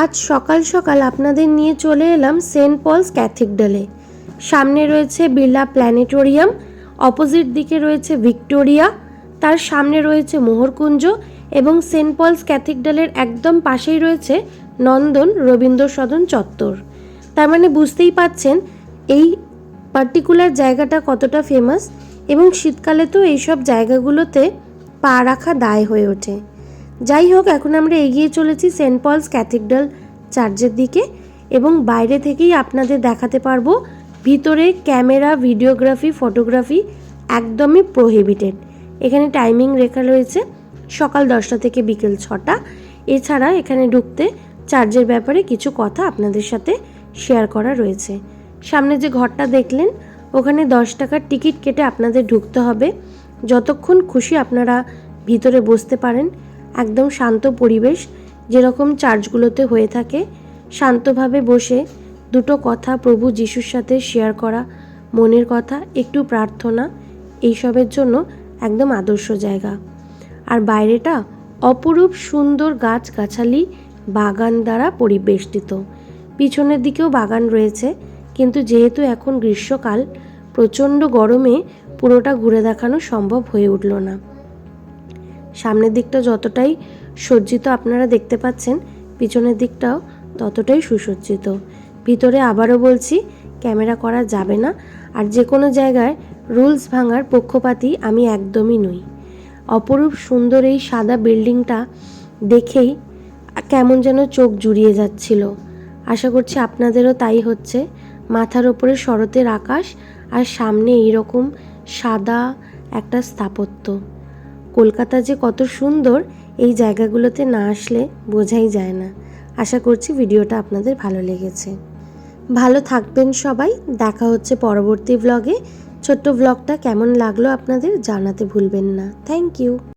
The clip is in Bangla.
আজ সকাল সকাল আপনাদের নিয়ে চলে এলাম সেন্ট পলস ক্যাথিড্রালে। সামনে রয়েছে বিড়লা প্ল্যানেটোরিয়াম, অপোজিট দিকে রয়েছে ভিক্টোরিয়া, তার সামনে রয়েছে মোহরকুঞ্জ এবং সেন্ট পলস ক্যাথিড্রালের একদম পাশেই রয়েছে নন্দন রবীন্দ্র সদন চত্বর। তার মানে বুঝতেই পাচ্ছেন এই পার্টিকুলার জায়গাটা কতটা ফেমাস, এবং শীতকালে তো এইসব জায়গাগুলোতে পা রাখা দায় হয়ে ওঠে। যাই হোক, এখন আমরা এগিয়ে চলেছি সেন্ট পলস ক্যাথিড্রাল চার্চের দিকে, এবং বাইরে থেকেই আপনাদের দেখাতে পারবো। ভিতরে ক্যামেরা, ভিডিওগ্রাফি, ফটোগ্রাফি একদমই প্রোহিবিটেড। এখানে টাইমিং রেখা রয়েছে সকাল 10টা থেকে বিকেল 6টা। এছাড়া এখানে ঢুকতে চার্চের ব্যাপারে কিছু কথা আপনাদের সাথে শেয়ার করা রয়েছে। সামনে যে ঘরটা দেখলেন, ওখানে 10 টাকার টিকিট কেটে আপনাদের ঢুকতে হবে। যতক্ষণ খুশি আপনারা ভিতরে বসতে পারেন। একদম শান্ত পরিবেশ, যেরকম চার্চগুলোতে হয়ে থাকে। শান্তভাবে বসে দুটো কথা প্রভু যিশুর সাথে শেয়ার করা, মনের কথা, একটু প্রার্থনা, এইসবের জন্য একদম আদর্শ জায়গা। আর বাইরেটা অপরূপ সুন্দর গাছগাছালি, বাগান দ্বারা পরিবেষ্টিত। পিছনের দিকেও বাগান রয়েছে, কিন্তু যেহেতু এখন গ্রীষ্মকাল, প্রচণ্ড গরমে পুরোটা ঘুরে দেখানো সম্ভব হয়ে উঠল না। সামনের দিকটা যতটাই সজ্জিত আপনারা দেখতে পাচ্ছেন, পিছনের দিকটাও ততটাই সুসজ্জিত। ভিতরে আবারও বলছি, ক্যামেরা করা যাবে না। আর যে কোনো জায়গায় রুলস ভাঙার পক্ষপাতী আমি একদমই নই। অপরূপ সুন্দর এই সাদা বিল্ডিংটা দেখেই কেমন যেন চোখ জুড়িয়ে যাচ্ছিল। আশা করছি আপনাদেরও তাই হচ্ছে। মাথার ওপরে শরতের আকাশ, আর সামনে এইরকম সাদা একটা স্থাপত্য। কলকাতা যে কত সুন্দর, এই জায়গাগুলোতে না আসলে বোঝাই যায় না। আশা করছি ভিডিওটা আপনাদের ভালো লেগেছে। ভালো থাকবেন সবাই। দেখা হচ্ছে পরবর্তী ব্লগে। ছোট্ট ব্লগটা কেমন লাগলো আপনাদের জানাতে ভুলবেন না। Thank you.